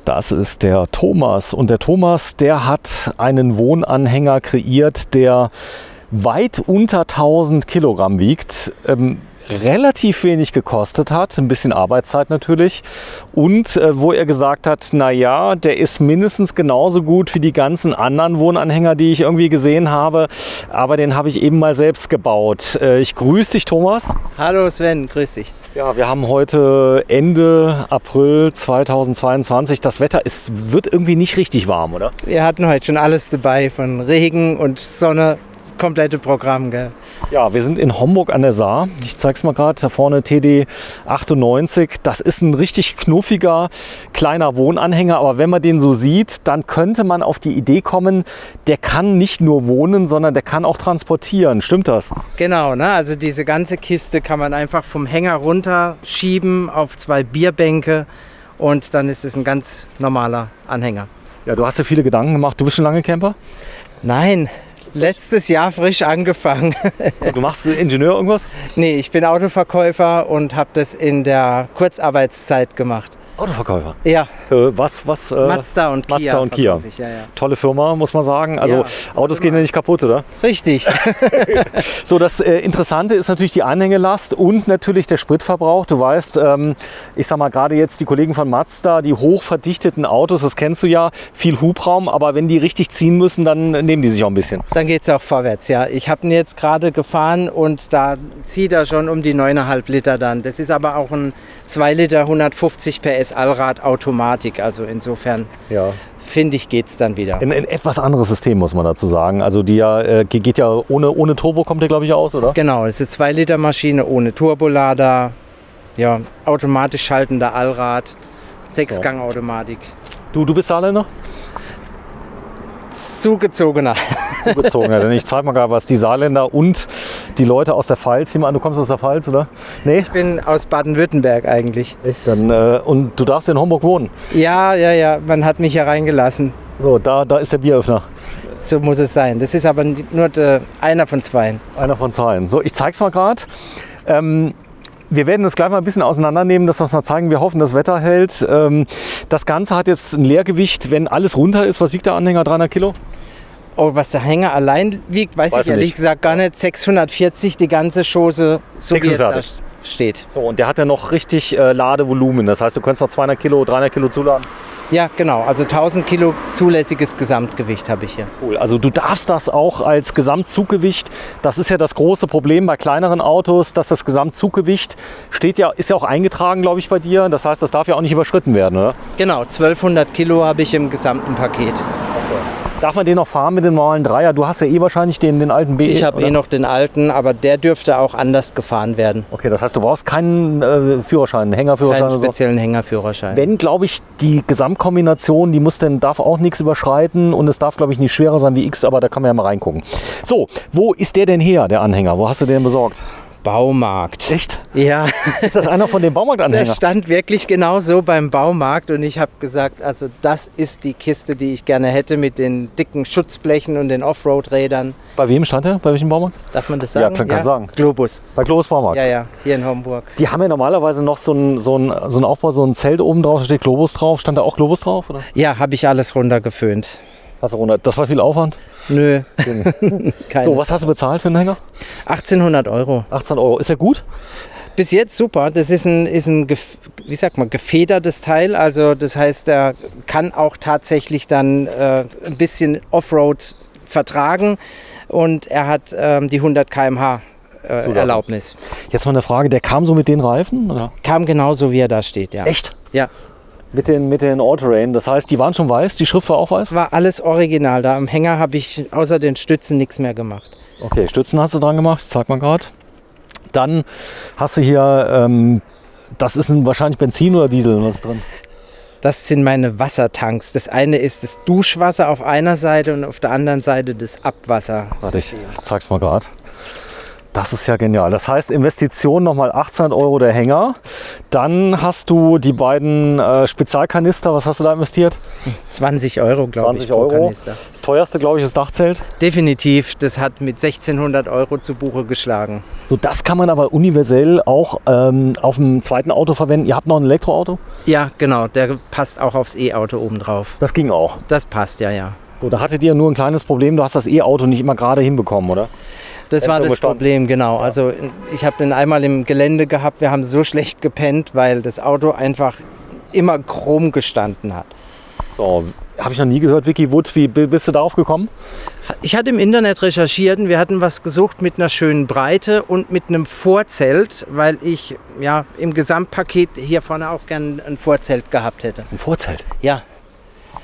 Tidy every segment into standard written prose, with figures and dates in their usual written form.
Das ist der Thomas und der Thomas, der hat einen Wohnanhänger kreiert, der weit unter 1000 Kilogramm wiegt, relativ wenig gekostet hat, ein bisschen Arbeitszeit natürlich und wo er gesagt hat, naja, der ist mindestens genauso gut wie die ganzen anderen Wohnanhänger, die ich irgendwie gesehen habe, aber den habe ich eben mal selbst gebaut. Ich grüße dich, Thomas. Hallo Sven, grüß dich. Ja, wir haben heute Ende April 2022. Das Wetter wird irgendwie nicht richtig warm, oder? Wir hatten heute schon alles dabei, von Regen und Sonne, das komplette Programm, gell? Ja, wir sind in Homburg an der Saar. Ich zeige es mal gerade, da vorne TD 98. Das ist ein richtig knuffiger, kleiner Wohnanhänger. Aber wenn man den so sieht, dann könnte man auf die Idee kommen, der kann nicht nur wohnen, sondern der kann auch transportieren. Stimmt das? Genau, ne? Also diese ganze Kiste kann man einfach vom Hänger runterschieben auf 2 Bierbänke und dann ist es ein ganz normaler Anhänger. Ja, du hast dir viele Gedanken gemacht. Du bist schon lange Camper? Nein. Letztes Jahr frisch angefangen. Du machst Ingenieur irgendwas? Nee, ich bin Autoverkäufer und habe das in der Kurzarbeitszeit gemacht. Autoverkäufer? Ja. Für was? Mazda und Kia. Mazda und Kia. Ich, ja. Tolle Firma, muss man sagen. Also ja, Autos gehen ja nicht kaputt, oder? Richtig. So, das Interessante ist natürlich die Anhängelast und natürlich der Spritverbrauch. Du weißt, ich sag mal gerade jetzt die Kollegen von Mazda, die hochverdichteten Autos, das kennst du ja, viel Hubraum, aber wenn die richtig ziehen müssen, dann nehmen die sich auch ein bisschen. Dann geht es auch vorwärts, ja. Ich habe ihn jetzt gerade gefahren und da zieht er schon um die 9,5 Liter dann. Das ist aber auch ein 2 Liter 150 PS Allradautomatik, also insofern ja. Finde ich, geht es dann wieder. Ein etwas anderes System, muss man dazu sagen. Also die geht ja ohne Turbo, kommt der glaube ich aus, oder? Genau, es ist eine 2 Liter Maschine ohne Turbolader, ja, automatisch schaltender Allrad, 6-Gang-Automatik. Du bist Saarländer? Zugezogener. Zugezogener, denn ich zeige mal gerade, was die Saarländer und die Leute aus der Pfalz, ich nehme an, du kommst aus der Pfalz, oder? Nee? Ich bin aus Baden-Württemberg eigentlich. Echt? Dann, und du darfst in Homburg wohnen? Ja, man hat mich hier reingelassen. So, da ist der Bieröffner. So muss es sein. Das ist aber nur einer von 2. Einer von 2. So, ich zeige es mal gerade. Wir werden das gleich mal ein bisschen auseinandernehmen, dass wir es mal zeigen. Wir hoffen, das Wetter hält. Das Ganze hat jetzt ein Leergewicht, wenn alles runter ist. Was wiegt der Anhänger? 300 Kilo? Oh, was der Hänger allein wiegt, weiß ich ehrlich gesagt gar nicht. 640 die ganze Chose, so wie es da steht. So, und der hat ja noch richtig Ladevolumen. Das heißt, du kannst noch 200 Kilo, 300 Kilo zuladen? Ja, genau. Also 1000 Kilo zulässiges Gesamtgewicht habe ich hier. Cool. Also du darfst das auch als Gesamtzuggewicht. Das ist ja das große Problem bei kleineren Autos, dass das Gesamtzuggewicht ist ja auch eingetragen, glaube ich, bei dir. Das heißt, das darf ja auch nicht überschritten werden, oder? Genau, 1200 Kilo habe ich im gesamten Paket. Darf man den noch fahren mit dem normalen Dreier? Du hast ja wahrscheinlich den alten BE. Ich habe noch den alten, aber der dürfte auch anders gefahren werden. Okay, das heißt, du brauchst keinen Führerschein, einen Hängerführerschein keinen speziellen Hängerführerschein. Wenn, glaube ich, die Gesamtkombination, darf auch nichts überschreiten und es darf, glaube ich, nicht schwerer sein wie X, aber da kann man ja mal reingucken. So, wo ist der denn her, der Anhänger? Wo hast du den besorgt? Baumarkt. Echt? Ja. Ist das einer von den Baumarktanhängern? Der stand wirklich genau so beim Baumarkt und ich habe gesagt, also das ist die Kiste, die ich gerne hätte mit den dicken Schutzblechen und den Offroad-Rädern. Bei wem stand er? Bei welchem Baumarkt? Darf man das sagen? Ja, kann sagen. Globus. Bei Globus Baumarkt? Ja, hier in Homburg. Die haben ja normalerweise noch so ein Aufbau, so ein Zelt oben drauf, da steht Globus drauf. Stand da auch Globus drauf, oder? Ja, habe ich alles runtergeföhnt. Hast du runter? Das war viel Aufwand? Nö. So, was hast du bezahlt für den Hänger? 1800 €. 18 €. Ist der gut? Bis jetzt super. Das ist ein gefedertes Teil. Also das heißt, er kann auch tatsächlich dann ein bisschen Offroad vertragen und er hat die 100 km/h Erlaubnis. Jetzt mal eine Frage, der kam so mit den Reifen? Oder? Kam genauso, wie er da steht, ja. Echt? Ja. Mit den All-Terrain, das heißt, die waren schon weiß, die Schrift war auch weiß? War alles original. Da am Hänger habe ich außer den Stützen nichts mehr gemacht. Okay, Stützen hast du dran gemacht, zeig mal gerade. Dann hast du hier, das ist wahrscheinlich Benzin oder Diesel, was ist drin? Das sind meine Wassertanks. Das eine ist das Duschwasser auf einer Seite und auf der anderen Seite das Abwasser. Warte, ich zeig's mal gerade. Das ist ja genial. Das heißt, Investition nochmal 1800 € der Hänger. Dann hast du die beiden Spezialkanister. Was hast du da investiert? 20 €, glaube ich, 20 €. pro Kanister. Das teuerste, glaube ich, ist das Dachzelt. Definitiv. Das hat mit 1600 € zu Buche geschlagen. So, das kann man aber universell auch auf dem zweiten Auto verwenden. Ihr habt noch ein Elektroauto? Ja, genau. Der passt auch aufs E-Auto oben drauf. Das ging auch. Das passt, ja, ja. So, da hattet ihr nur ein kleines Problem. Du hast das E-Auto nicht immer gerade hinbekommen, oder? Das war das Problem, genau. Ja. Also ich habe den einmal im Gelände gehabt. Wir haben so schlecht gepennt, weil das Auto einfach immer krumm gestanden hat. So, habe ich noch nie gehört. Vicky Wood, wie bist du darauf gekommen? Ich hatte im Internet recherchiert und wir hatten was gesucht mit einer schönen Breite und mit einem Vorzelt, weil ich ja im Gesamtpaket hier vorne auch gern ein Vorzelt gehabt hätte. Ein Vorzelt? Ja.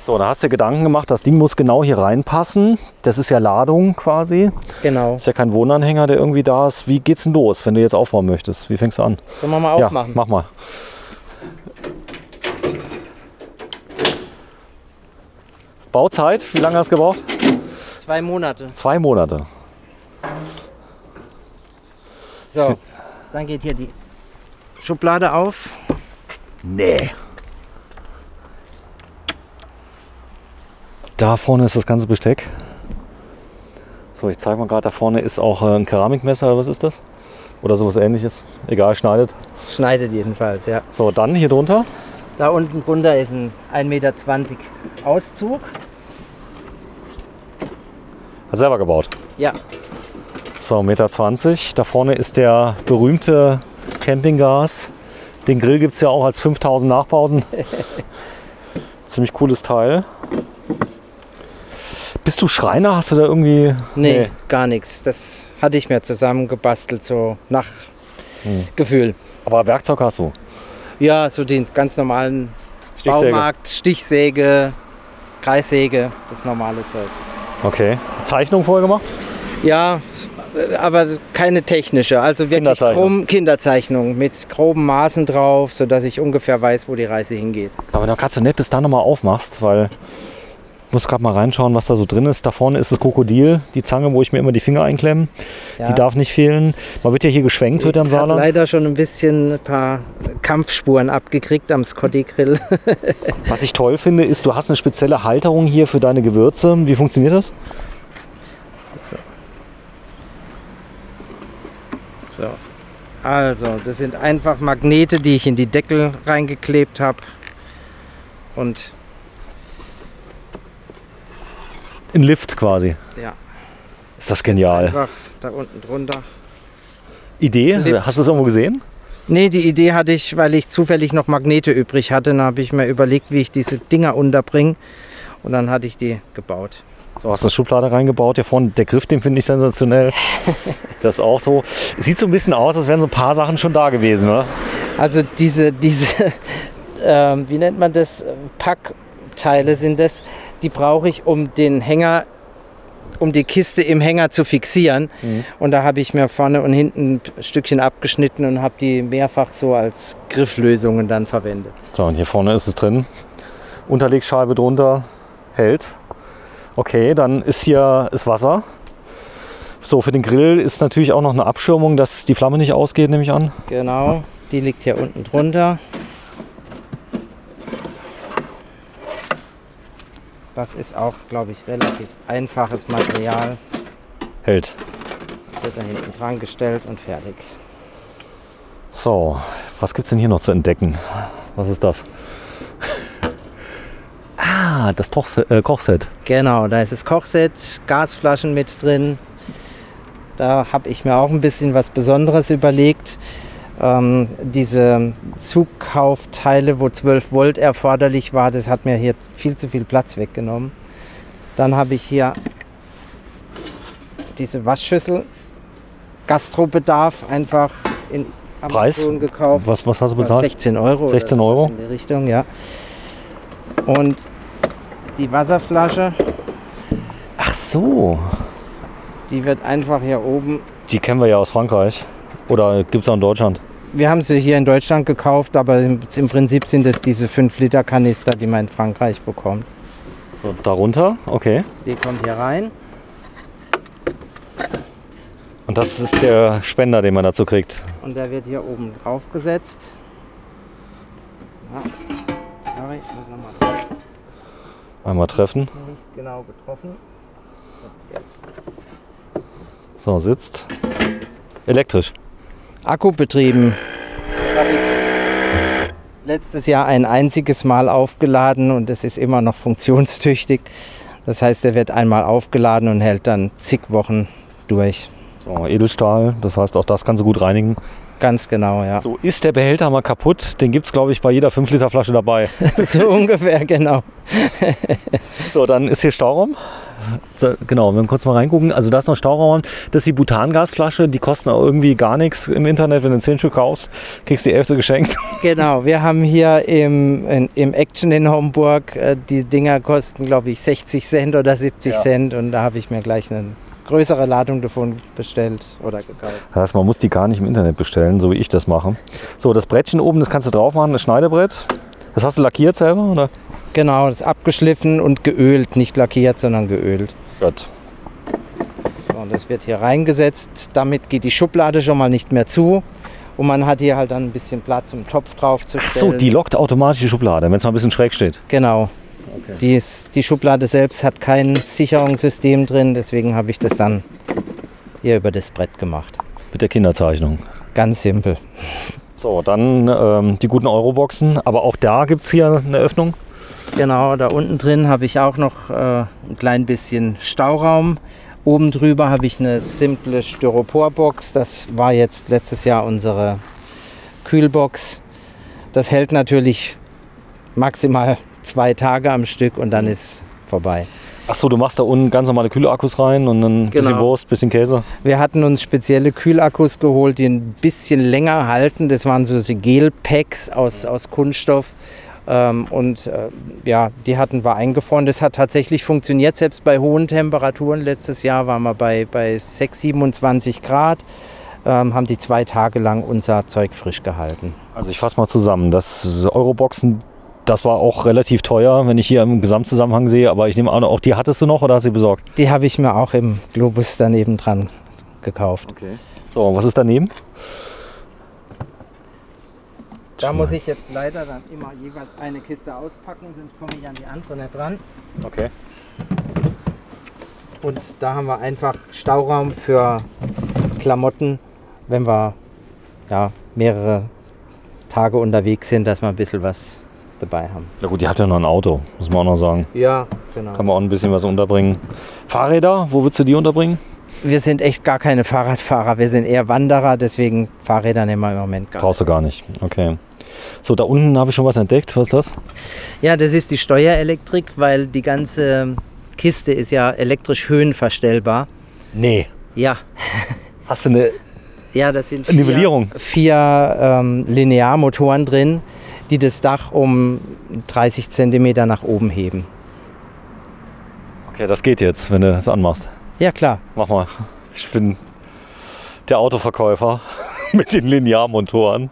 So, da hast du dir Gedanken gemacht, das Ding muss genau hier reinpassen. Das ist ja Ladung quasi. Genau. Ist ja kein Wohnanhänger, der irgendwie da ist. Wie geht's denn los, wenn du jetzt aufbauen möchtest? Wie fängst du an? Sollen wir mal aufmachen? Ja, mach mal. Bauzeit, wie lange hast du gebraucht? 2 Monate. 2 Monate. So, dann geht hier die Schublade auf. Nee. Da vorne ist das ganze Besteck. So, ich zeige mal gerade, da vorne ist auch ein Keramikmesser, oder was ist das? Oder sowas Ähnliches. Egal, schneidet. Schneidet jedenfalls, ja. So, dann hier drunter. Da unten drunter ist ein 1,20 Meter Auszug. Hat selber gebaut. Ja. So, 1,20 Meter. Da vorne ist der berühmte Campinggas. Den Grill gibt es ja auch als 5000 Nachbauten. Ziemlich cooles Teil. Bist du Schreiner? Hast du da irgendwie... Nee, gar nichts. Das hatte ich mir zusammengebastelt, so nach Gefühl. Aber Werkzeug hast du? Ja, so den ganz normalen Stichsäge. Baumarkt, Stichsäge, Kreissäge, das normale Zeug. Okay. Zeichnung vorher gemacht? Ja, aber keine technische, also wirklich Kinderzeichnung mit groben Maßen drauf, sodass ich ungefähr weiß, wo die Reise hingeht. Aber wenn du gerade so nett bist, da nochmal aufmachst, weil ich muss gerade mal reinschauen, was da so drin ist. Da vorne ist das Krokodil, die Zange, wo ich mir immer die Finger einklemme. Ja. Die darf nicht fehlen. Man wird ja hier geschwenkt, wird am Saarland. Leider schon ein paar Kampfspuren abgekriegt am Scotty-Grill. Was ich toll finde, ist, du hast eine spezielle Halterung hier für deine Gewürze. Wie funktioniert das? So. Also, das sind einfach Magnete, die ich in die Deckel reingeklebt habe. Und ein Lift quasi. Ja. Ist das genial. Einfach da unten drunter. Idee? Hast du es irgendwo gesehen? Nee, die Idee hatte ich, weil ich zufällig noch Magnete übrig hatte. Dann habe ich mir überlegt, wie ich diese Dinger unterbringe. Und dann hatte ich die gebaut. So, hast du eine Schublade reingebaut. Hier vorne, der Griff, den finde ich sensationell. Das ist auch so. Sieht so ein bisschen aus, als wären so ein paar Sachen schon da gewesen, oder? Also diese wie nennt man das? Packteile sind das. Die brauche ich, um den Hänger, um die Kiste im Hänger zu fixieren. Und da habe ich mir vorne und hinten ein Stückchen abgeschnitten und habe die mehrfach so als Grifflösungen dann verwendet. So, und hier vorne ist es drin. Unterlegscheibe drunter, hält. Okay, dann ist hier Wasser. So, für den Grill ist natürlich auch noch eine Abschirmung, dass die Flamme nicht ausgeht, nehme ich an. Genau, die liegt hier unten drunter. Das ist auch, glaube ich, relativ einfaches Material. Hält. Das wird da hinten dran gestellt und fertig. So, was gibt es denn hier noch zu entdecken? Was ist das? Ah, das Kochset. Genau, da ist das Kochset, Gasflaschen mit drin. Da habe ich mir auch ein bisschen was Besonderes überlegt. Diese Zugkaufteile, wo 12 Volt erforderlich war, das hat mir hier viel zu viel Platz weggenommen. Dann habe ich hier diese Waschschüssel, Gastrobedarf, einfach in Amazon gekauft. Was hast du bezahlt? 16 Euro. 16 Euro? In die Richtung, ja. Und die Wasserflasche. Ach so. Die wird einfach hier oben. Die kennen wir ja aus Frankreich. Oder gibt es auch in Deutschland? Wir haben sie hier in Deutschland gekauft, aber im Prinzip sind es diese 5-Liter-Kanister, die man in Frankreich bekommt. So, darunter, okay. Die kommt hier rein. Und das ist der Spender, den man dazu kriegt. Und der wird hier oben drauf gesetzt. Ja. Sorry, ich muss nochmal drauf. Einmal treffen. Nicht genau getroffen. Und jetzt. So, sitzt. Elektrisch. Akku betrieben. Das habe ich letztes Jahr ein einziges Mal aufgeladen und es ist immer noch funktionstüchtig. Das heißt, er wird einmal aufgeladen und hält dann zig Wochen durch. So, Edelstahl, das heißt, auch das kannst du gut reinigen. Ganz genau, ja. So, ist der Behälter mal kaputt? Den gibt es, glaube ich, bei jeder 5 Liter Flasche dabei. So ungefähr, genau. So, dann ist hier Stauraum. So, genau, wir kurz mal reingucken. Also da ist noch Stauraum. Das ist die Butangasflasche. Die kosten auch irgendwie gar nichts im Internet. Wenn du 10 Stück kaufst, kriegst du die 11. geschenkt. Genau, wir haben hier im Action in Homburg, die Dinger kosten, glaube ich, 60 Cent oder 70 Cent. Und da habe ich mir gleich eine größere Ladung davon bestellt oder gekauft. Das heißt, man muss die gar nicht im Internet bestellen, so wie ich das mache. So, das Brettchen oben, das kannst du drauf machen, das Schneidebrett. Das hast du lackiert selber, oder? Genau, das ist abgeschliffen und geölt, nicht lackiert, sondern geölt. Gut. So, und das wird hier reingesetzt. Damit geht die Schublade schon mal nicht mehr zu. Und man hat hier halt dann ein bisschen Platz, um den Topf drauf zu stellen. Ach so, die lockt automatisch die Schublade, wenn es mal ein bisschen schräg steht. Genau. Okay. Die Schublade selbst hat kein Sicherungssystem drin, deswegen habe ich das dann hier über das Brett gemacht. Mit der Kinderzeichnung. Ganz simpel. So, dann die guten Euroboxen. Aber auch da gibt es hier eine Öffnung. Genau, da unten drin habe ich auch noch ein klein bisschen Stauraum. Oben drüber habe ich eine simple Styroporbox. Das war jetzt letztes Jahr unsere Kühlbox. Das hält natürlich maximal 2 Tage am Stück und dann ist vorbei. Ach so, du machst da unten ganz normale Kühlakkus rein und dann ein bisschen Wurst, bisschen Käse? Wir hatten uns spezielle Kühlakkus geholt, die ein bisschen länger halten. Das waren so Gelpacks aus Kunststoff. Die hatten wir eingefroren. Das hat tatsächlich funktioniert, selbst bei hohen Temperaturen. Letztes Jahr waren wir bei 6, 27 Grad. Haben die 2 Tage lang unser Zeug frisch gehalten. Also ich fasse mal zusammen. Das Euroboxen, das war auch relativ teuer, wenn ich hier im Gesamtzusammenhang sehe. Aber ich nehme an, auch die hattest du noch oder hast du sie besorgt? Die habe ich mir auch im Globus daneben dran gekauft. Okay. So, was ist daneben? Da muss ich jetzt leider dann immer jeweils eine Kiste auspacken, sonst komme ich an die andere nicht dran. Okay. Und da haben wir einfach Stauraum für Klamotten, wenn wir mehrere Tage unterwegs sind, dass wir ein bisschen was dabei haben. Na gut, ihr habt ja noch ein Auto, muss man auch noch sagen. Ja, genau. Kann man auch ein bisschen was unterbringen. Fahrräder, wo würdest du die unterbringen? Wir sind echt gar keine Fahrradfahrer, wir sind eher Wanderer, deswegen Fahrräder nehmen wir im Moment gar nicht. Brauchst du gar nicht, okay. So, da unten habe ich schon was entdeckt. Was ist das? Ja, das ist die Steuerelektrik, weil die ganze Kiste ist ja elektrisch höhenverstellbar. Nee. Ja. Hast du eine Das sind Nivellierung? 4 Linearmotoren drin, die das Dach um 30 cm nach oben heben. Okay, das geht jetzt, wenn du es anmachst. Ja, klar. Mach mal. Ich bin der Autoverkäufer mit den Linearmotoren.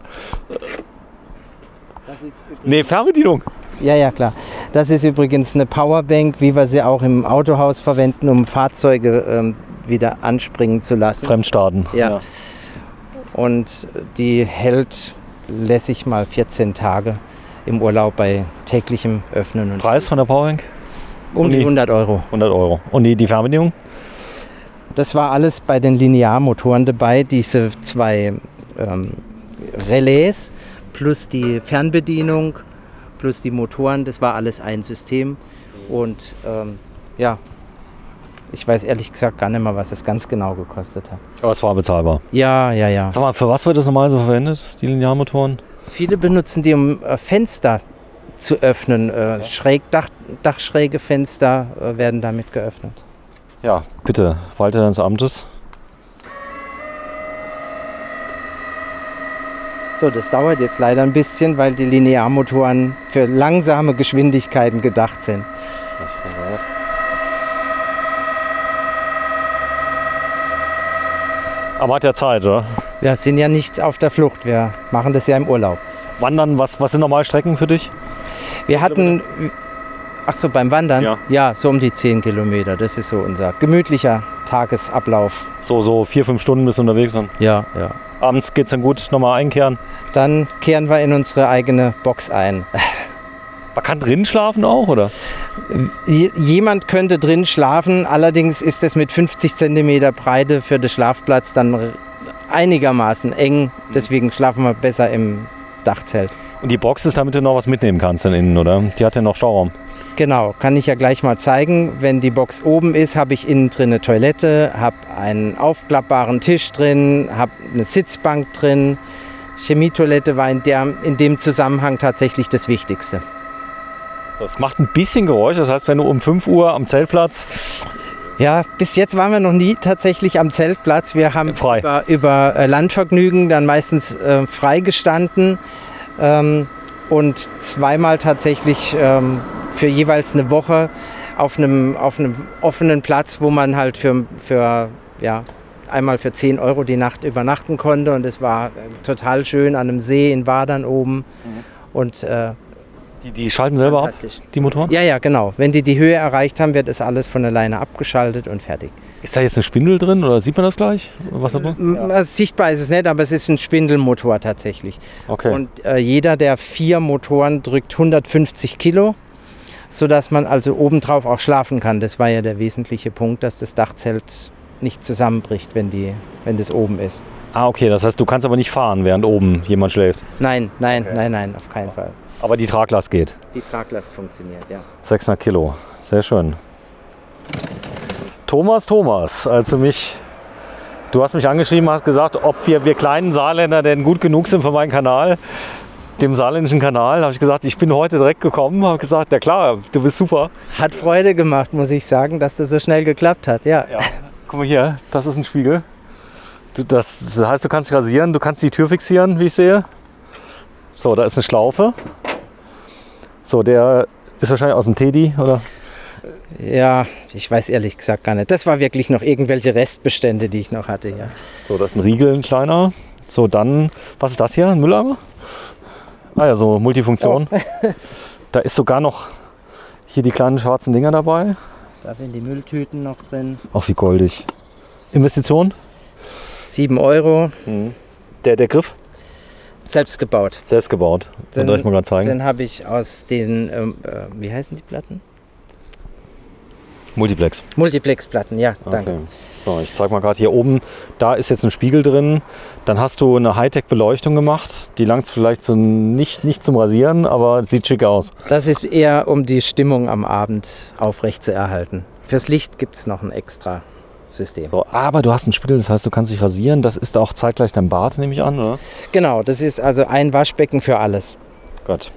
Nee, Fernbedienung. Ja, klar. Das ist übrigens eine Powerbank, wie wir sie auch im Autohaus verwenden, um Fahrzeuge wieder anspringen zu lassen. Fremdstarten. Ja. Und die hält lässig mal 14 Tage im Urlaub bei täglichem Öffnen. Und Preis von der Powerbank? um die 100 Euro. 100 Euro. Und die Fernbedienung? Das war alles bei den Linearmotoren dabei, diese 2 Relais plus die Fernbedienung plus die Motoren, das war alles ein System. Und ich weiß ehrlich gesagt gar nicht mehr, was es ganz genau gekostet hat. Aber es war bezahlbar. Ja. Sag mal, für was wird das normal so verwendet, die Linearmotoren? Viele benutzen die, um Fenster zu öffnen. Dachschräge Fenster werden damit geöffnet. Ja, bitte, Walter deines Amtes. So, das dauert jetzt leider ein bisschen, weil die Linearmotoren für langsame Geschwindigkeiten gedacht sind. Aber man hat ja Zeit, oder? Wir sind ja nicht auf der Flucht, wir machen das ja im Urlaub. Wandern, was sind normale Strecken für dich? Wir hatten, beim Wandern? Ja. Ja, so um die 10 Kilometer. Das ist so unser gemütlicher Tagesablauf. So 4, 5 Stunden bist du unterwegs dann. Ja. Abends geht es dann gut, nochmal einkehren. Dann kehren wir in unsere eigene Box ein. Man kann drin schlafen auch, oder? Jemand könnte drin schlafen, allerdings ist es mit 50 cm Breite für den Schlafplatz dann einigermaßen eng. Deswegen schlafen wir besser im Dachzelt. Und die Box ist, damit du noch was mitnehmen kannst dann innen, oder? Die hat ja noch Stauraum. Genau, kann ich ja gleich mal zeigen. Wenn die Box oben ist, habe ich innen drin eine Toilette, habe einen aufklappbaren Tisch drin, habe eine Sitzbank drin. Chemietoilette war in dem Zusammenhang tatsächlich das Wichtigste. Das macht ein bisschen Geräusch, das heißt, wenn du um 5 Uhr am Zeltplatz... Ja, bis jetzt waren wir noch nie tatsächlich am Zeltplatz. Wir haben frei. über Landvergnügen dann meistens frei gestanden und zweimal tatsächlich für jeweils eine Woche auf einem offenen Platz, wo man halt einmal für 10 € die Nacht übernachten konnte. Und es war total schön an einem See in Wadern oben. Und die schalten selber ab, die Motoren? Ja, genau. Wenn die Höhe erreicht haben, wird es alles von alleine abgeschaltet und fertig. Ist da jetzt eine Spindel drin oder sieht man das gleich? Was da drin? Sichtbar ist es nicht, aber es ist ein Spindelmotor tatsächlich. Okay. Und jeder der 4 Motoren drückt 150 Kilo, sodass man also obendrauf auch schlafen kann. Das war ja der wesentliche Punkt, dass das Dachzelt nicht zusammenbricht, wenn das oben ist. Ah, okay. Das heißt, du kannst aber nicht fahren, während oben jemand schläft? Nein, auf keinen Fall. Aber die Traglast geht? Die Traglast funktioniert, ja. 600 Kilo. Sehr schön. Thomas, du hast mich angeschrieben, hast gesagt, ob wir kleinen Saarländer denn gut genug sind für meinen Kanal, dem saarländischen Kanal. Da habe ich gesagt, ich bin heute direkt gekommen, habe gesagt, ja klar, du bist super. Hat Freude gemacht, muss ich sagen, dass das so schnell geklappt hat, ja. Guck mal hier, das ist ein Spiegel. Das heißt, du kannst dich rasieren, du kannst die Tür fixieren, wie ich sehe. So, da ist eine Schlaufe. So, der ist wahrscheinlich aus dem Teddy, oder? Ja, ich weiß ehrlich gesagt gar nicht. Das war wirklich noch irgendwelche Restbestände, die ich noch hatte, ja. So, da ist ein Riegel, ein kleiner. So, dann, was ist das hier? Ein Mülleimer? Ah ja, so Multifunktion. Oh. Da ist sogar noch hier die kleinen schwarzen Dinger dabei. Da sind die Mülltüten noch drin. Ach, wie goldig. Investition? 7 €. Der Griff? Selbst gebaut. Selbst gebaut. Den soll ich mal gerade zeigen. Den habe ich aus diesen, wie heißen die Platten? Multiplex-Platten, ja, danke. Okay. So, ich zeige mal gerade hier oben, da ist jetzt ein Spiegel drin. Dann hast du eine Hightech-Beleuchtung gemacht. Die langt vielleicht so nicht zum Rasieren, aber sieht schick aus. Das ist eher, um die Stimmung am Abend aufrecht zu erhalten. Fürs Licht gibt es noch ein extra System. So, aber du hast einen Spiegel, das heißt, du kannst dich rasieren. Das ist auch zeitgleich dein Bad, nehme ich an, oder? Genau, das ist also ein Waschbecken für alles. Gut.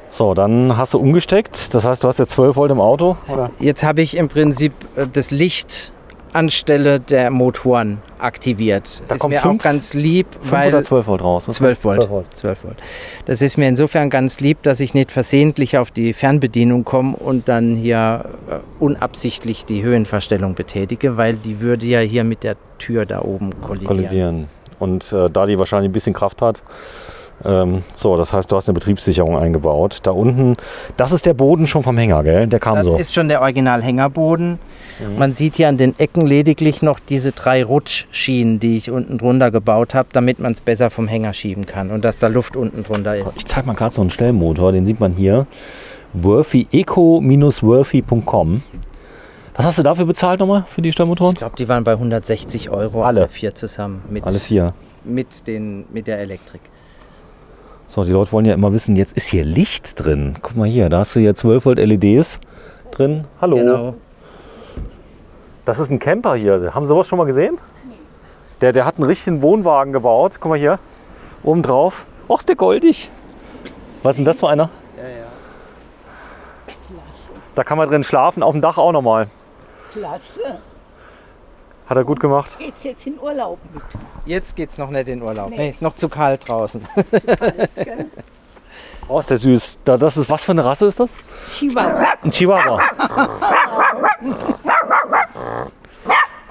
So, dann hast du umgesteckt. Das heißt, du hast jetzt 12 Volt im Auto, oder? Jetzt habe ich im Prinzip das Licht anstelle der Motoren aktiviert. Da ist kommt mir auch ganz lieb, 5 weil oder 12 Volt raus. 12 Volt. Das ist mir insofern ganz lieb, dass ich nicht versehentlich auf die Fernbedienung komme und dann hier unabsichtlich die Höhenverstellung betätige, weil die würde ja hier mit der Tür da oben kollidieren. Und da die wahrscheinlich ein bisschen Kraft hat. So, das heißt, du hast eine Betriebssicherung eingebaut. Da unten, das ist der Boden schon vom Hänger, gell? Der kam so. Das ist schon der Original-Hängerboden. Man sieht hier an den Ecken lediglich noch diese 3 Rutschschienen, die ich unten drunter gebaut habe, damit man es besser vom Hänger schieben kann und dass da Luft unten drunter ist. So, ich zeige mal gerade so einen Stellmotor, den sieht man hier. Worthy, eco-worthy.com. Was hast du dafür bezahlt nochmal für die Stellmotoren? Ich glaube, die waren bei 160 €. Alle 4 zusammen. Alle 4? Mit der Elektrik. So, die Leute wollen ja immer wissen, jetzt ist hier Licht drin. Guck mal hier, da hast du hier 12 Volt LEDs drin. Hallo. Genau. Das ist ein Camper hier. Haben Sie sowas schon mal gesehen? Der hat einen richtigen Wohnwagen gebaut. Guck mal hier, oben drauf. Och, ist der goldig. Was ist denn das für einer? Ja. Klasse. Da kann man drin schlafen, auf dem Dach auch nochmal. Klasse. Hat er gut gemacht. Geht's jetzt in Urlaub mit? Jetzt geht's noch nicht in Urlaub. Nee, ist noch zu kalt draußen. Oh, ist der süß. Das ist, was für eine Rasse ist das? Chihuahua. Ein Chihuahua.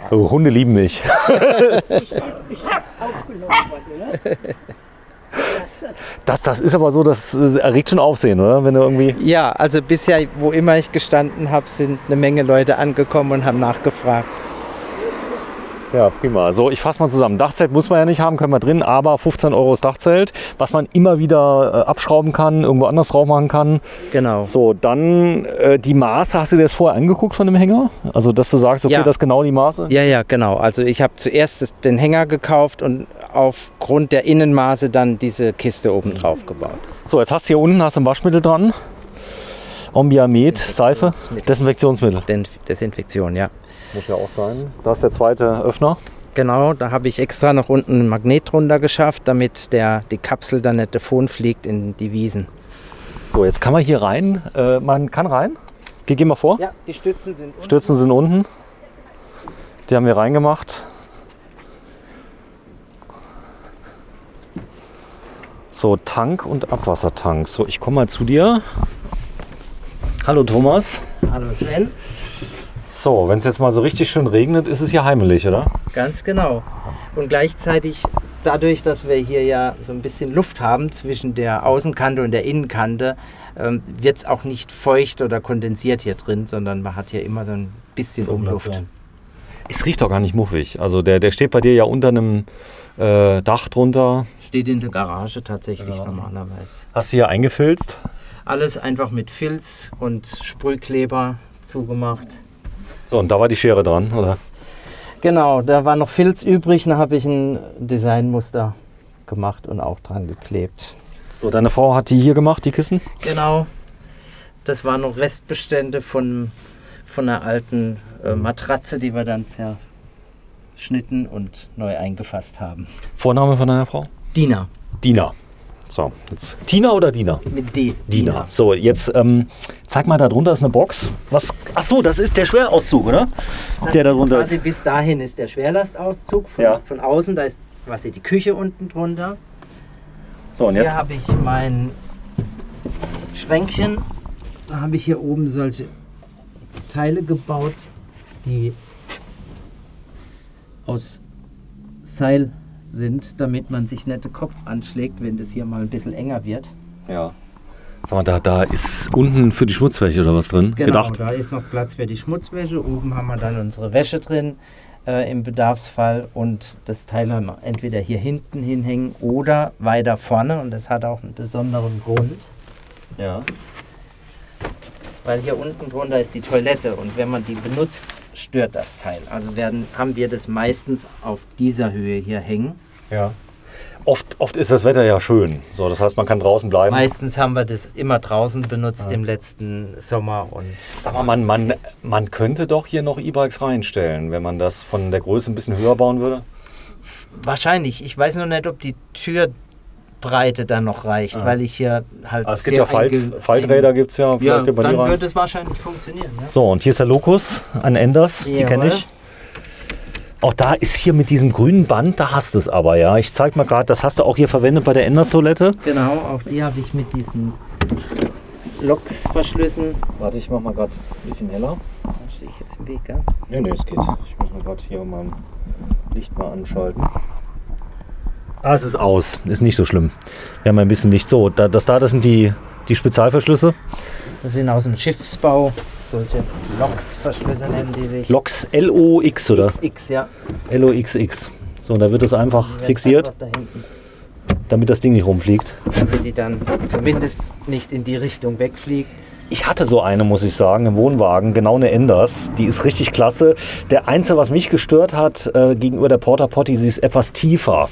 Oh, Hunde lieben mich. Ich bin aufgenommen worden, oder? Klasse. Das ist aber so, das erregt schon Aufsehen, oder? Wenn du irgendwie. Ja, also bisher, wo immer ich gestanden habe, sind eine Menge Leute angekommen und haben nachgefragt. Ja, prima. So, ich fasse mal zusammen. Dachzelt muss man ja nicht haben, können wir drin, aber 15 € das Dachzelt, was man immer wieder abschrauben kann, irgendwo anders drauf machen kann. Genau. So, dann die Maße, hast du dir das vorher angeguckt von dem Hänger? Also, dass du sagst, okay, Ja. das ist genau die Maße? Ja, genau. Also ich habe zuerst den Hänger gekauft und aufgrund der Innenmaße dann diese Kiste oben drauf gebaut. So, jetzt hast du hier unten hast du ein Waschmittel dran. Ombiamet, Seife, Desinfektionsmittel. Desinfektion, ja. Muss ja auch sein. Da ist der zweite Öffner. Genau, da habe ich extra noch unten ein Magnet drunter geschafft, damit die Kapsel dann nicht davon fliegt in die Wiesen. So, jetzt kann man hier rein. Man kann rein. Geh mal vor. Ja, die Stützen sind unten. Stützen sind unten. Die haben wir reingemacht. So, Tank und Abwassertank. So, ich komme mal zu dir. Hallo Thomas. Hallo Sven. So, wenn es jetzt mal so richtig schön regnet, ist es ja heimelig, oder? Ganz genau. Und gleichzeitig dadurch, dass wir hier ja so ein bisschen Luft haben zwischen der Außenkante und der Innenkante, wird es auch nicht feucht oder kondensiert hier drin, sondern man hat hier immer so ein bisschen Umluft. Es riecht doch gar nicht muffig. Also der steht bei dir ja unter einem Dach drunter. Steht in der Garage tatsächlich normalerweise. Hast du hier eingefilzt? Alles einfach mit Filz und Sprühkleber zugemacht. So, und da war die Schere dran, oder? Genau, da war noch Filz übrig, da habe ich ein Designmuster gemacht und auch dran geklebt. So, deine Frau hat die hier gemacht, die Kissen? Genau, das waren noch Restbestände von einer alten Matratze, die wir dann zerschnitten und neu eingefasst haben. Vorname von deiner Frau? Dina. Dina. So, jetzt Tina oder Dina? Mit D. Dina. So, jetzt zeig mal, da drunter ist eine Box. Was? Ach so, das ist der Schwerauszug, oder? Der da drunter ist. Quasi bis dahin ist der Schwerlastauszug von außen. Da ist quasi die Küche unten drunter. So, und jetzt. Hier habe ich mein Schränkchen. Da habe ich hier oben solche Teile gebaut, die aus Seil sind, damit man sich nicht den Kopf anschlägt, wenn das hier mal ein bisschen enger wird. Ja. Sag mal, da ist unten für die Schmutzwäsche oder was drin Genau, gedacht? da ist noch Platz für die Schmutzwäsche. Oben haben wir dann unsere Wäsche drin im Bedarfsfall und das Teil haben wir entweder hier hinten hinhängen oder weiter vorne und das hat auch einen besonderen Grund. Ja. Weil hier unten drunter ist die Toilette und wenn man die benutzt, stört das Teil. Also haben wir das meistens auf dieser Höhe hier hängen. Ja. Oft ist das Wetter ja schön. So, das heißt, man kann draußen bleiben. Meistens haben wir das immer draußen benutzt im letzten Sommer. Und Sag mal, man könnte doch hier noch E-Bikes reinstellen, wenn man das von der Größe ein bisschen höher bauen würde? Wahrscheinlich. Ich weiß nur nicht, ob die Türbreite dann noch reicht, weil ich hier halt Es gibt ja Falträder, gibt es ja. Ja, Vielleicht dann wird es wahrscheinlich funktionieren. Ja? So, und hier ist der Locus, ein Enders, die kenne ich. Auch da ist hier mit diesem grünen Band, da hast du es aber, ja. Ich zeig mal gerade, das hast du auch hier verwendet bei der Enders-Toilette. Genau, auch die habe ich mit diesen Loksverschlüssen. Warte, ich mach mal gerade ein bisschen heller. Da stehe ich jetzt im Weg, gell? Nee, es geht. Ich muss mal gerade hier mein Licht mal anschalten. Ah, es ist aus. Ist nicht so schlimm. Wir haben ein bisschen Licht. So, das sind die Spezialverschlüsse. Das sind aus dem Schiffsbau. Solche Loksverschlüsse nennen die sich. Loks LOX, oder? XX, ja. LOXX. So, da wird das einfach fixiert, Da hinten, damit das Ding nicht rumfliegt. damit die dann zumindest nicht in die Richtung wegfliegt. Ich hatte so eine, muss ich sagen, im Wohnwagen, genau eine Enders. Die ist richtig klasse. Der Einzige, was mich gestört hat gegenüber der Porta Potty, sie ist etwas tiefer.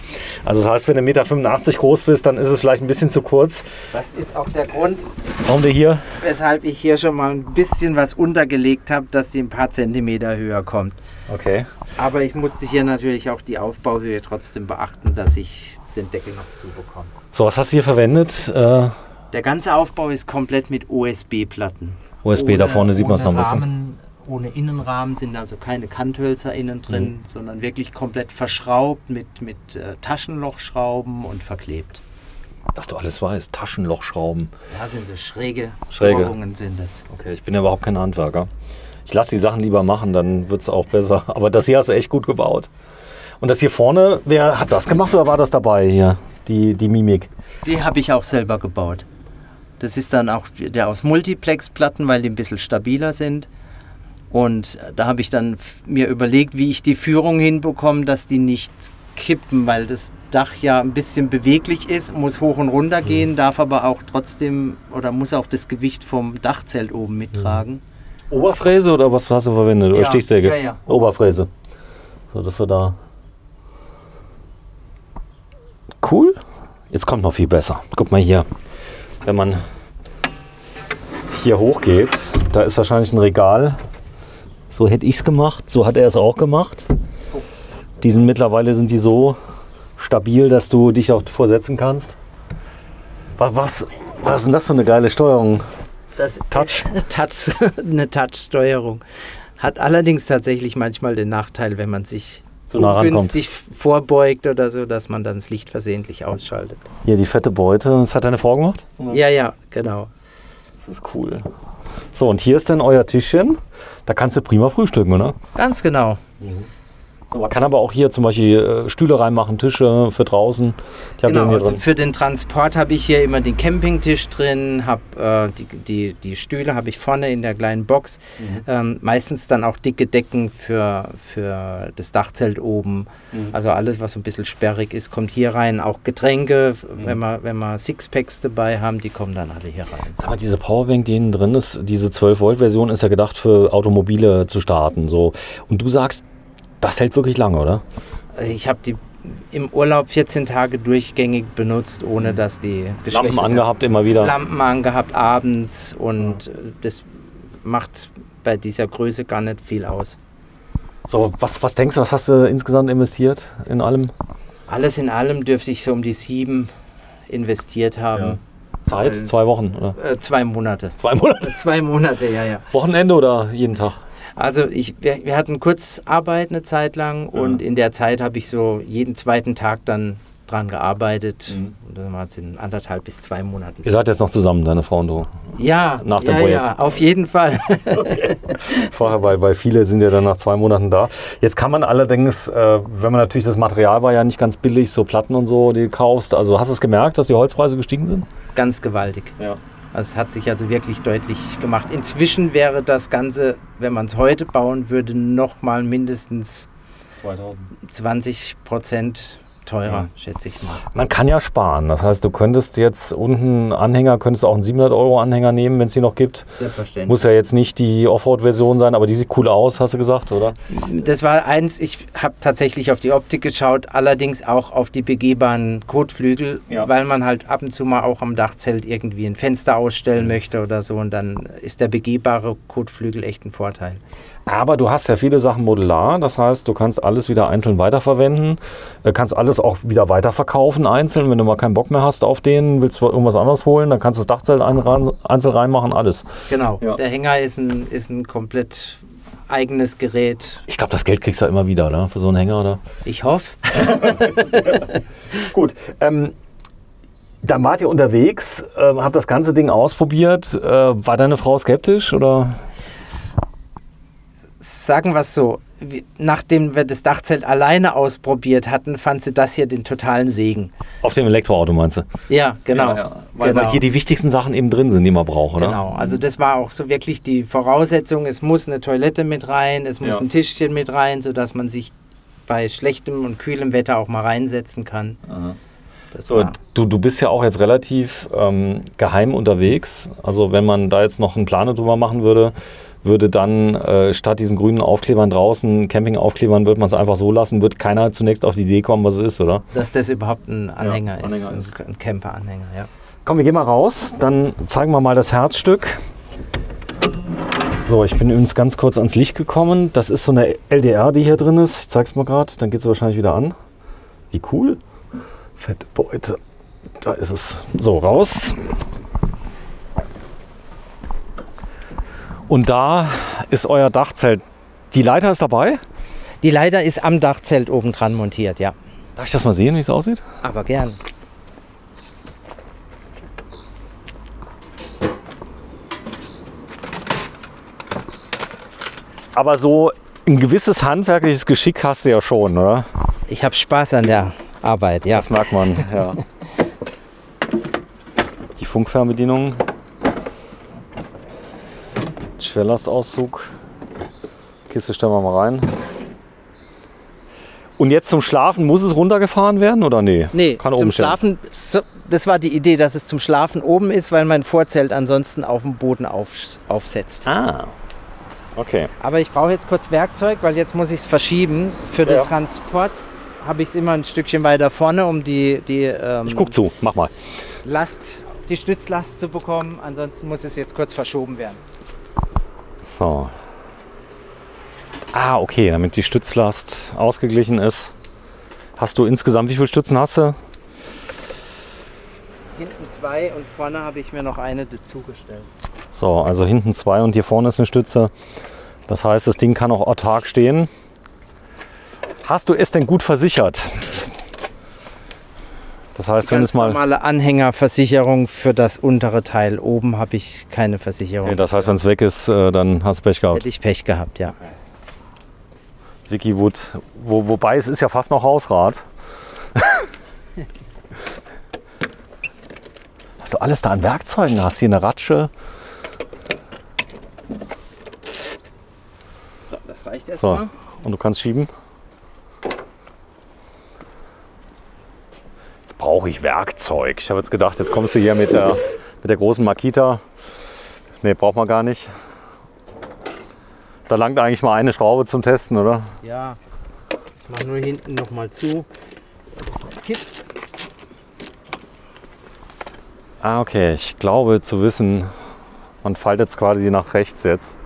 Also das heißt, wenn du 1,85 Meter groß bist, dann ist es vielleicht ein bisschen zu kurz. Das ist auch der Grund, Warum wir hier? weshalb ich hier schon mal ein bisschen was untergelegt habe, dass sie ein paar Zentimeter höher kommt. Okay. Aber ich musste hier natürlich auch die Aufbauhöhe trotzdem beachten, dass ich den Deckel noch zubekomme. So, was hast du hier verwendet? Der ganze Aufbau ist komplett mit OSB-Platten. USB, da vorne sieht man es noch ein bisschen. Rahmen, ohne Innenrahmen sind also keine Kanthölzer innen drin, sondern wirklich komplett verschraubt mit Taschenlochschrauben und verklebt. Dass du alles weißt, Taschenlochschrauben. Da sind so schräge Schräge. Bohrungen sind das. Okay, ich bin ja überhaupt kein Handwerker. Ich lasse die Sachen lieber machen, dann wird es auch besser. Aber das hier hast du echt gut gebaut. Und das hier vorne, wer hat das gemacht oder war das dabei hier? die Mimik. Die habe ich auch selber gebaut. Das ist dann auch der aus Multiplex-Platten, weil die ein bisschen stabiler sind. Und da habe ich dann mir überlegt, wie ich die Führung hinbekomme, dass die nicht kippen, weil das Dach ja ein bisschen beweglich ist, muss hoch und runter gehen, darf aber auch trotzdem oder muss auch das Gewicht vom Dachzelt oben mittragen. Oberfräse oder was hast du verwendet? Oder Ja, Stichsäge? ja, ja. Oberfräse. So, dass wir da. Cool. Jetzt kommt noch viel besser. Guck mal hier. Wenn man hier hochgeht, da ist wahrscheinlich ein Regal. So hätte ich es gemacht. So hat er es auch gemacht. Mittlerweile sind die so stabil, dass du dich auch vorsetzen kannst. Was ist denn das für eine geile Steuerung? Das Touch? Ist eine Touch-Steuerung. Hat allerdings tatsächlich manchmal den Nachteil, wenn man sich Zu nah rankommt. günstig vorbeugt oder so, dass man dann das Licht versehentlich ausschaltet. Hier die fette Beute. Das hat deine Frau gemacht? Ja, ja, genau. Das ist cool. So, und hier ist dann euer Tischchen. Da kannst du prima frühstücken, oder? Ganz genau. So, man kann aber auch hier zum Beispiel Stühle reinmachen, Tische für draußen. Die habt ihr Genau, hier also drin. für den Transport habe ich hier immer den Campingtisch drin, die Stühle habe ich vorne in der kleinen Box. Meistens dann auch dicke Decken für das Dachzelt oben. Also alles, was so ein bisschen sperrig ist, kommt hier rein. Auch Getränke, wenn wir Sixpacks dabei haben, die kommen dann alle hier rein. Aber diese Powerbank, die innen drin ist, diese 12-Volt-Version ist ja gedacht für Automobile zu starten. So. Und du sagst, das hält wirklich lange, oder? Ich habe die im Urlaub 14 Tage durchgängig benutzt, ohne dass die Lampen angehabt immer wieder. Lampen angehabt abends und das macht bei dieser Größe gar nicht viel aus. So, was denkst du, was hast du insgesamt investiert in allem? Alles in allem dürfte ich so um die 7 investiert haben. Zeit? 2 Wochen, oder? 2 Monate. 2 Monate? 2 Monate, ja. Wochenende oder jeden Tag? Also wir hatten Kurzarbeit eine Zeit lang und in der Zeit habe ich so jeden zweiten Tag dann dran gearbeitet. Und dann war es in 1,5 bis 2 Monaten. Ihr seid jetzt noch zusammen, deine Frau und du? Ja, nach dem Projekt. Ja, auf jeden Fall. Okay. Vorher, weil viele sind ja dann nach 2 Monaten da. Jetzt kann man allerdings, wenn man natürlich, das Material war ja nicht ganz billig, so Platten und so, die du kaufst. Also hast du es gemerkt, dass die Holzpreise gestiegen sind? Ganz gewaltig. Ja. Also es hat sich also wirklich deutlich gemacht. Inzwischen wäre das Ganze, wenn man es heute bauen würde, noch mal mindestens 20% teurer, schätze ich mal. Man kann ja sparen. Das heißt, du könntest jetzt unten Anhänger, könntest auch einen 700 € Anhänger nehmen, wenn es die noch gibt. Selbstverständlich. Muss ja jetzt nicht die Offroad-Version sein, aber die sieht cool aus, hast du gesagt, oder? Das war eins, ich habe tatsächlich auf die Optik geschaut, allerdings auch auf die begehbaren Kotflügel, weil man halt ab und zu mal auch am Dachzelt irgendwie ein Fenster ausstellen möchte oder so und dann ist der begehbare Kotflügel echt ein Vorteil. Aber du hast ja viele Sachen modular, das heißt, du kannst alles wieder einzeln weiterverwenden, kannst alles auch wieder weiterverkaufen einzeln, wenn du mal keinen Bock mehr hast auf den, willst du irgendwas anderes holen, dann kannst du das Dachzelt einzeln reinmachen, alles. Genau, der Hänger ist ein komplett eigenes Gerät. Ich glaube, das Geld kriegst du ja immer wieder, oder? Für so einen Hänger, oder? Ich hoff's. Gut, dann wart ihr unterwegs, habt das ganze Ding ausprobiert. War deine Frau skeptisch, oder? Sagen wir es so, nachdem wir das Dachzelt alleine ausprobiert hatten, fand sie das hier den totalen Segen. Auf dem Elektroauto meinst du? Ja, genau. Weil hier die wichtigsten Sachen eben drin sind, die man braucht, oder? Genau, also das war auch so wirklich die Voraussetzung, es muss eine Toilette mit rein, es muss ein Tischchen mit rein, sodass man sich bei schlechtem und kühlem Wetter auch mal reinsetzen kann. So, du bist ja auch jetzt relativ geheim unterwegs, also wenn man da jetzt noch einen Plan drüber machen würde dann statt diesen grünen Aufklebern draußen, Campingaufklebern, würde man es einfach so lassen, wird keiner zunächst auf die Idee kommen, was es ist, oder? Dass das überhaupt ein Anhänger ist, ein Camper-Anhänger, ja. Komm, wir gehen mal raus, dann zeigen wir mal das Herzstück. So, ich bin übrigens ganz kurz ans Licht gekommen. Das ist so eine LDR, die hier drin ist. Ich zeig's mal gerade, dann geht es wahrscheinlich wieder an. Wie cool. Fette Beute. Da ist es. So, raus. Und da ist euer Dachzelt. Die Leiter ist dabei? Die Leiter ist am Dachzelt oben dran montiert, ja. Darf ich das mal sehen, wie es aussieht? Aber gern. Aber so ein gewisses handwerkliches Geschick hast du ja schon, oder? Ich habe Spaß an der Arbeit, ja. Das merkt man, ja. Funkfernbedienung. Schwerlastauszug. Kiste stellen wir mal rein. Und jetzt zum Schlafen, muss es runtergefahren werden oder nee? Nee, kann zum oben stehen. Schlafen, das war die Idee, dass es zum Schlafen oben ist, weil mein Vorzelt ansonsten auf dem Boden aufsetzt. Ah, okay. Aber ich brauche jetzt kurz Werkzeug, weil jetzt muss ich es verschieben. Für den Transport habe ich es immer ein Stückchen weiter vorne, um die Ich guck zu, mach mal. die Stützlast zu bekommen. Ansonsten muss es jetzt kurz verschoben werden. So. Ah, okay, damit die Stützlast ausgeglichen ist. Hast du insgesamt, wie viele Stützen hast du? Hinten 2 und vorne habe ich mir noch eine dazugestellt. So, also hinten 2 und hier vorne ist eine Stütze. Das heißt, das Ding kann auch autark stehen. Hast du es denn gut versichert? Das heißt, wenn es mal... normale Anhängerversicherung für das untere Teil. Oben habe ich keine Versicherung. Okay, das heißt, wenn es weg ist, dann hast du Pech gehabt. Hätte ich Pech gehabt, ja. Vicky Wood, wobei es ist ja fast noch Hausrat. Was du alles da an Werkzeugen hast, hier eine Ratsche. So, das reicht So, erstmal. und du kannst schieben. Jetzt brauche ich Werkzeug. Ich habe jetzt gedacht, jetzt kommst du hier mit der großen Makita. Ne, braucht man gar nicht. Da langt eigentlich mal eine Schraube zum Testen, oder? Ja, ich mache nur hinten noch mal zu. Das ist ein Kipp. Ah, okay. Ich glaube zu wissen, man faltet es quasi nach rechts jetzt.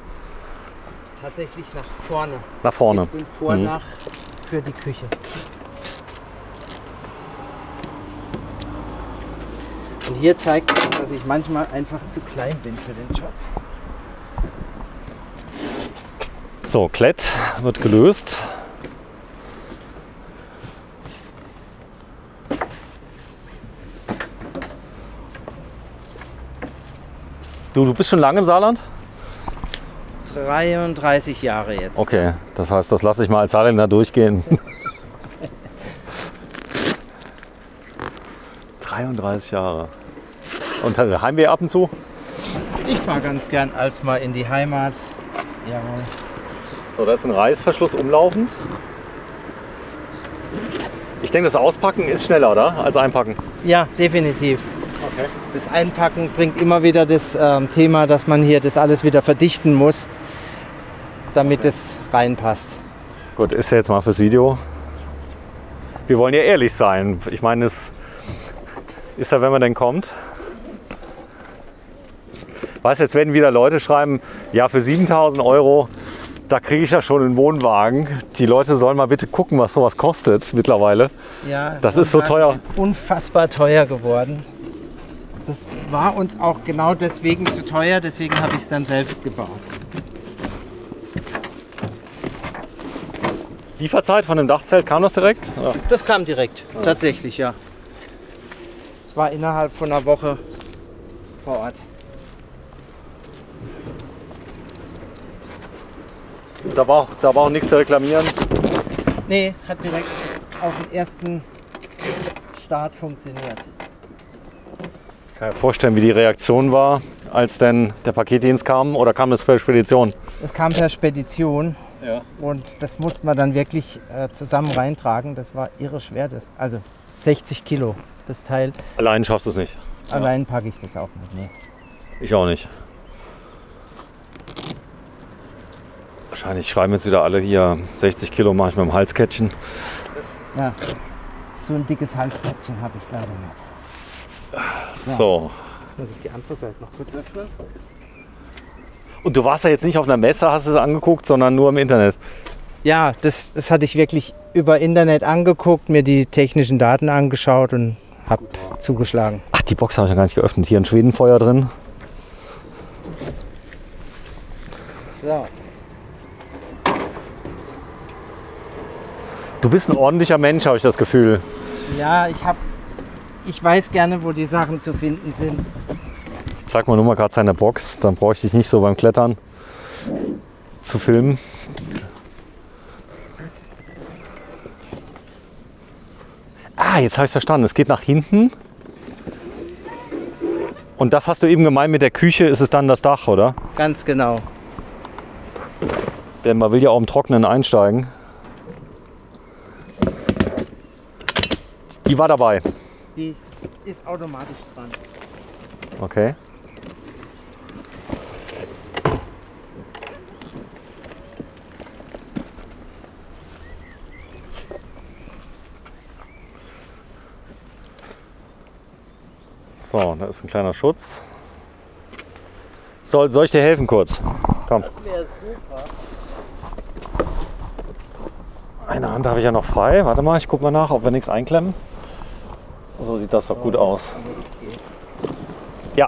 Tatsächlich nach vorne. Nach vorne. Und Vordach für die Küche. Und hier zeigt sich, dass ich manchmal einfach zu klein bin für den Job. So, Klett wird gelöst. Du bist schon lange im Saarland? 33 Jahre jetzt. Okay, das heißt, das lasse ich mal als Saarländer durchgehen. 33 Jahre. Und Heimweh ab und zu? Ich fahre ganz gern als mal in die Heimat. Jawohl. So, da ist ein Reißverschluss umlaufend. Ich denke, das Auspacken ist schneller, oder? Als Einpacken. Ja, definitiv. Okay. Das Einpacken bringt immer wieder das Thema, dass man hier das alles wieder verdichten muss, damit es reinpasst. Gut, ist ja jetzt mal fürs Video. Wir wollen ja ehrlich sein. Ich meine, es ist ja, wenn man denn kommt. Weißt, jetzt werden wieder Leute schreiben, ja, für 7.000 €, da kriege ich ja schon einen Wohnwagen. Die Leute sollen mal bitte gucken, was sowas kostet mittlerweile. Ja, das ist so teuer. Sind unfassbar teuer geworden. Das war uns auch genau deswegen zu teuer, deswegen habe ich es dann selbst gebaut. Lieferzeit von dem Dachzelt, kam das direkt? Ja. Das kam direkt, tatsächlich, ja. War innerhalb von einer Woche vor Ort. Da war auch nichts zu reklamieren. Nee, hat direkt auf den ersten Start funktioniert. Ich kann mir vorstellen, wie die Reaktion war, als denn der Paketdienst kam, oder kam das per Spedition? Es kam per Spedition Ja. und das musste man dann wirklich zusammen reintragen. Das war irre schwer, also 60 Kilo das Teil. Allein schaffst du es nicht. Allein packe ich das auch nicht. Nee. Ich auch nicht. Wahrscheinlich schreiben jetzt wieder alle hier 60 Kilo mache ich mit dem Halskettchen. Ja, so ein dickes Halskettchen habe ich leider nicht. So. Jetzt muss ich die andere Seite noch kurz öffnen. Und du warst ja jetzt nicht auf einer Messe, hast du es angeguckt, sondern nur im Internet. Ja, das hatte ich wirklich über Internet angeguckt, mir die technischen Daten angeschaut und habe zugeschlagen. Ach, die Box habe ich ja gar nicht geöffnet. Hier ein Schwedenfeuer drin. So. Du bist ein ordentlicher Mensch, habe ich das Gefühl. Ja, ich weiß gerne, wo die Sachen zu finden sind. Ich zeig mal nur mal gerade seine Box, dann bräuchte ich nicht so beim Klettern zu filmen. Ah, jetzt habe ich es verstanden. Es geht nach hinten Und das hast du eben gemeint, mit der Küche ist es dann das Dach, oder? Ganz genau. Denn man will ja auch im Trockenen einsteigen. Die war dabei. Die ist automatisch dran. Okay. So, da ist ein kleiner Schutz. Soll ich dir helfen kurz? Komm. Das wäre super. Eine Hand habe ich ja noch frei. Warte mal, ich gucke mal nach, ob wir nichts einklemmen. So sieht das doch gut aus. Ja.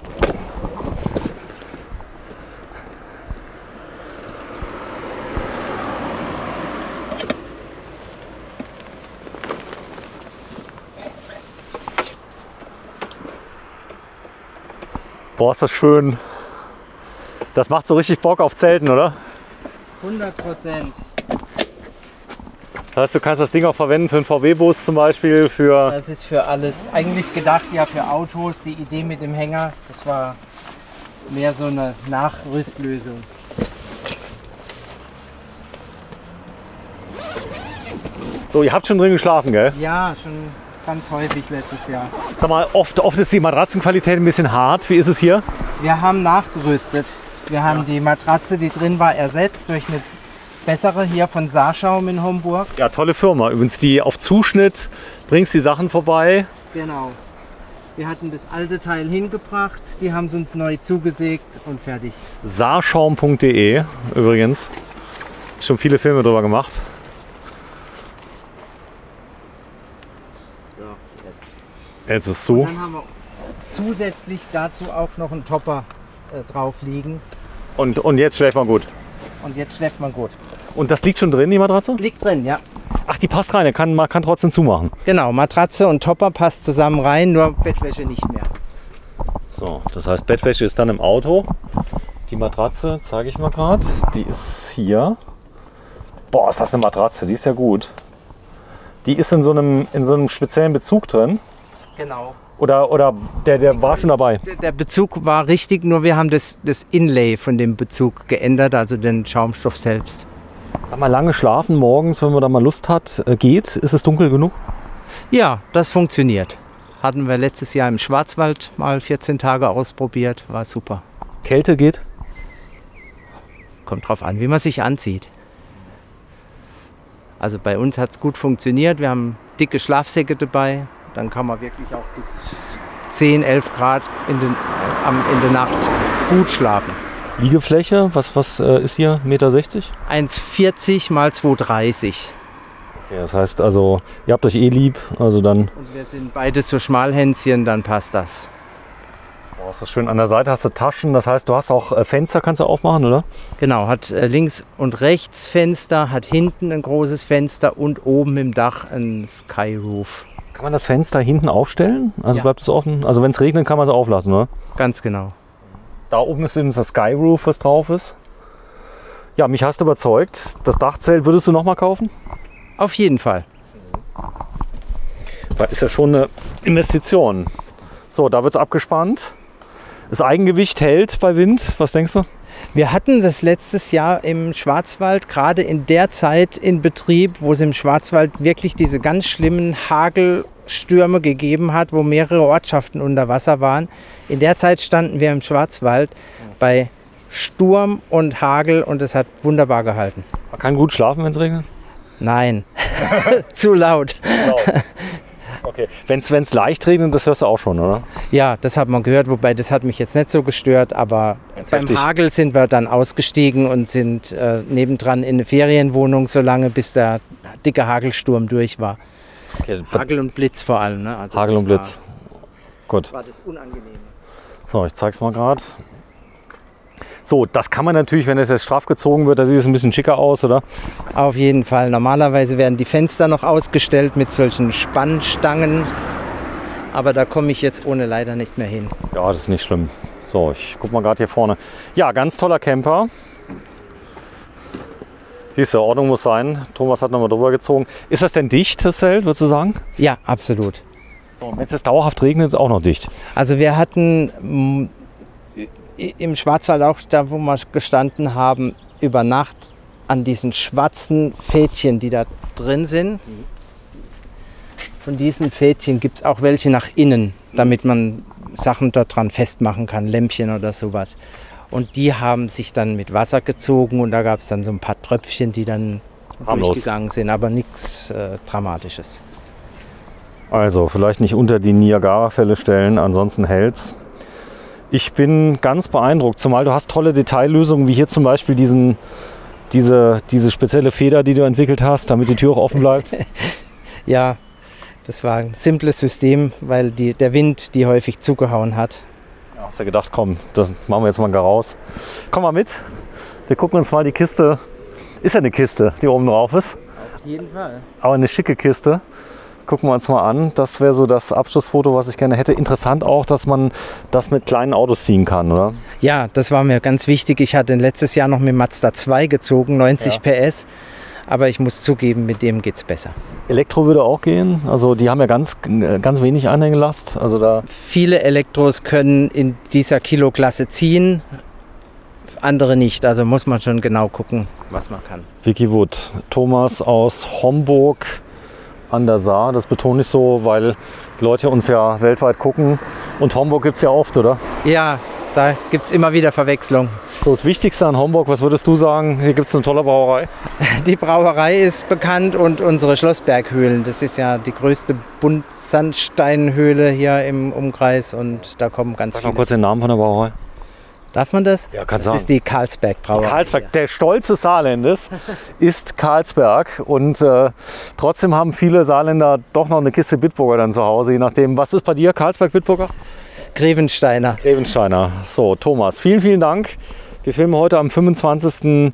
Boah, ist das schön. Das macht so richtig Bock auf Zelten, oder? 100%. Das heißt, du kannst das Ding auch verwenden für einen VW-Bus zum Beispiel, für... Das ist für alles. Eigentlich gedacht ja für Autos. Die Idee mit dem Hänger, das war mehr so eine Nachrüstlösung. So, ihr habt schon drin geschlafen, gell? Ja, schon ganz häufig letztes Jahr. Sag mal, oft ist die Matratzenqualität ein bisschen hart. Wie ist es hier? Wir haben nachgerüstet. Wir haben die Matratze, die drin war, ersetzt durch eine bessere hier von Sarschaum in Homburg. Ja, tolle Firma. Übrigens, die auf Zuschnitt bringst die Sachen vorbei. Genau. Wir hatten das alte Teil hingebracht, die haben es uns neu zugesägt und fertig. Sarschaum.de übrigens. Schon viele Filme drüber gemacht. Jetzt ist es zu. Und dann haben wir zusätzlich dazu auch noch einen Topper drauf liegen. Und jetzt schläft man gut. Und jetzt schläft man gut. Und das liegt schon drin, die Matratze? Liegt drin, ja. Ach, die passt rein. Man kann trotzdem zumachen. Genau, Matratze und Topper passt zusammen rein, nur Bettwäsche nicht mehr. So, das heißt, Bettwäsche ist dann im Auto. Die Matratze, zeige ich mal gerade, die ist hier. Boah, ist das eine Matratze, die ist ja gut. Die ist in so einem speziellen Bezug drin. Genau. Oder der war schon dabei? Der Bezug war richtig, nur wir haben das Inlay von dem Bezug geändert, also den Schaumstoff selbst. Sag mal, lange schlafen morgens, wenn man da mal Lust hat, geht? Ist es dunkel genug? Ja, das funktioniert. Hatten wir letztes Jahr im Schwarzwald mal 14 Tage ausprobiert, war super. Kälte geht? Kommt drauf an, wie man sich anzieht. Also bei uns hat es gut funktioniert, wir haben dicke Schlafsäcke dabei. Dann kann man wirklich auch bis 10, 11 Grad in der Nacht gut schlafen. Liegefläche, was ist hier? 1,60 Meter? 1,40 mal 2,30. Okay, das heißt also, ihr habt euch eh lieb, also dann... Und wir sind beide so Schmalhänschen, dann passt das. Boah, ist das schön. An der Seite hast du Taschen, das heißt, du hast auch Fenster, kannst du aufmachen, oder? Genau, hat links und rechts Fenster, hat hinten ein großes Fenster und oben im Dach ein Skyroof. Kann man das Fenster hinten aufstellen? Also Ja. bleibt es offen? Also wenn es regnet, kann man es auflassen, oder? Ganz genau. Da oben ist eben das Skyroof, was drauf ist. Ja, mich hast du überzeugt. Das Dachzelt würdest du nochmal kaufen? Auf jeden Fall. Das ist ja schon eine Investition. So, da wird es abgespannt. Das Eigengewicht hält bei Wind. Was denkst du? Wir hatten das letztes Jahr im Schwarzwald, gerade in der Zeit in Betrieb, wo es im Schwarzwald wirklich diese ganz schlimmen Hagelstürme gegeben hat, wo mehrere Ortschaften unter Wasser waren. In der Zeit standen wir im Schwarzwald bei Sturm und Hagel und es hat wunderbar gehalten. Man kann gut schlafen, wenn es regnet? Nein, zu laut. Okay. Wenn es leicht regnet, das hörst du auch schon, oder? Ja, das hat man gehört, wobei das hat mich jetzt nicht so gestört, aber beim heftig. Hagel sind wir dann ausgestiegen und sind nebendran in eine Ferienwohnung, solange bis der dicke Hagelsturm durch war. Okay. Hagel und Blitz vor allem. Ne? Also Hagel das und Blitz. Gut. War das Unangenehme. So, ich zeig's mal gerade. So, das kann man natürlich, wenn es jetzt straff gezogen wird, da sieht es ein bisschen schicker aus, oder? Auf jeden Fall. Normalerweise werden die Fenster noch ausgestellt mit solchen Spannstangen. Aber da komme ich jetzt ohne leider nicht mehr hin. Ja, das ist nicht schlimm. So, ich guck mal gerade hier vorne. Ja, ganz toller Camper. Siehst du, Ordnung muss sein. Thomas hat nochmal drüber gezogen. Ist das denn dicht, das Zelt, würdest du sagen? Ja, absolut. So, und wenn es jetzt dauerhaft regnet, ist es auch noch dicht. Also wir hatten im Schwarzwald auch, da wo wir gestanden haben, über Nacht an diesen schwarzen Fädchen, die da drin sind. Von diesen Fädchen gibt es auch welche nach innen, damit man Sachen daran festmachen kann, Lämpchen oder sowas. Und die haben sich dann mit Wasser gezogen und da gab es dann so ein paar Tröpfchen, die dann harmlos durchgegangen sind, aber nichts Dramatisches. Also vielleicht nicht unter die Niagara-Fälle stellen, ansonsten hält's. Ich bin ganz beeindruckt, zumal du hast tolle Detaillösungen, wie hier zum Beispiel diese spezielle Feder, die du entwickelt hast, damit die Tür auch offen bleibt. Ja, das war ein simples System, weil der Wind die häufig zugehauen hat. Ja, hast ja gedacht, komm, das machen wir jetzt mal raus. Komm mal mit, wir gucken uns mal die Kiste. Ist ja eine Kiste, die oben drauf ist. Auf jeden Fall. Aber eine schicke Kiste. Gucken wir uns mal an. Das wäre so das Abschlussfoto, was ich gerne hätte. Interessant auch, dass man das mit kleinen Autos ziehen kann, oder? Ja, das war mir ganz wichtig. Ich hatte letztes Jahr noch mit Mazda 2 gezogen, 90 PS. Aber ich muss zugeben, mit dem geht es besser. Elektro würde auch gehen. Also die haben ja ganz wenig Anhängelast. Also da viele Elektros können in dieser Kiloklasse ziehen, andere nicht. Also muss man schon genau gucken, was man kann. Vicky Wood, Thomas aus Homburg an der Saar. Das betone ich so, weil die Leute uns ja weltweit gucken. Und Homburg gibt es ja oft, oder? Ja, da gibt es immer wieder Verwechslung. So, das Wichtigste an Homburg, was würdest du sagen? Hier gibt es eine tolle Brauerei. Die Brauerei ist bekannt und unsere Schlossberghöhlen. Das ist ja die größte Buntsandsteinhöhle hier im Umkreis und da kommen ganz Sag viele. mal kurz den Namen von der Brauerei. Darf man das? Ja, kannst das sagen. ist die Carlsberg Brauerei. Carlsberg, der Stolz des Saarlandes ist Carlsberg. Und trotzdem haben viele Saarländer doch noch eine Kiste Bitburger dann zu Hause, je nachdem. Was ist bei dir, Carlsberg, Bitburger? Grevensteiner. Grevensteiner. So, Thomas, vielen, vielen Dank. Wir filmen heute am 25.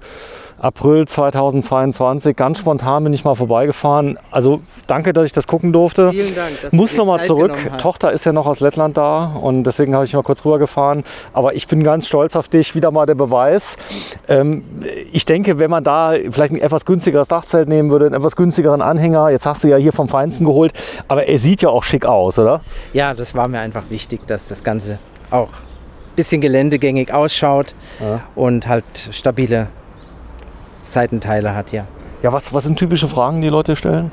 April 2022. Ganz spontan bin ich mal vorbeigefahren. Also danke, dass ich das gucken durfte. Vielen Dank. Dass du Muss dir noch mal Zeit zurück. genommen hast. Tochter ist ja noch aus Lettland da und deswegen habe ich mal kurz rübergefahren. Aber ich bin ganz stolz auf dich. Wieder mal der Beweis. Ich denke, wenn man da vielleicht ein etwas günstigeres Dachzelt nehmen würde, einen etwas günstigeren Anhänger. Jetzt hast du ja hier vom Feinsten geholt. Aber er sieht ja auch schick aus, oder? Ja, das war mir einfach wichtig, dass das Ganze auch ein bisschen geländegängig ausschaut und halt stabile Seitenteile hat, ja. Ja, was sind typische Fragen, die Leute stellen?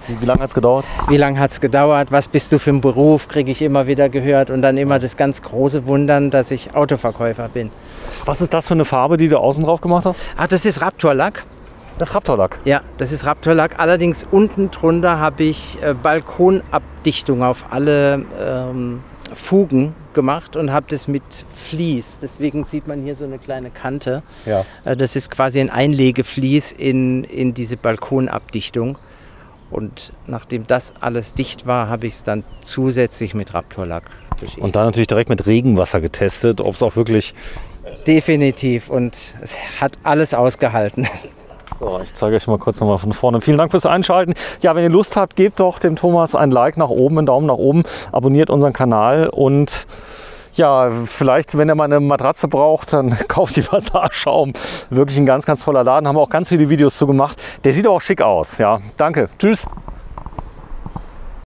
Wie lange hat es gedauert? Wie lange hat es gedauert? Was bist du für ein Beruf? Kriege ich immer wieder gehört. Und dann immer das ganz große Wundern, dass ich Autoverkäufer bin. Was ist das für eine Farbe, die du außen drauf gemacht hast? Ah, das ist Raptorlack. Das Raptorlack. Ja, das ist Raptorlack. Allerdings unten drunter habe ich Balkonabdichtung auf alle Fugen gemacht und habe das mit Vlies. Deswegen sieht man hier so eine kleine Kante. Ja. Das ist quasi ein Einlegevlies in diese Balkonabdichtung. Und nachdem das alles dicht war, habe ich es dann zusätzlich mit Raptorlack beschichtet. Und dann natürlich direkt mit Regenwasser getestet, ob es auch wirklich... Definitiv. Und es hat alles ausgehalten. So, ich zeige euch mal kurz nochmal von vorne. Vielen Dank fürs Einschalten. Ja, wenn ihr Lust habt, gebt doch dem Thomas ein Like nach oben, einen Daumen nach oben, abonniert unseren Kanal und ja, vielleicht, wenn ihr mal eine Matratze braucht, dann kauft die Bazaar-Schaum. Wirklich ein ganz, ganz toller Laden. Haben wir auch ganz viele Videos zu gemacht. Der sieht auch schick aus. Ja, danke. Tschüss.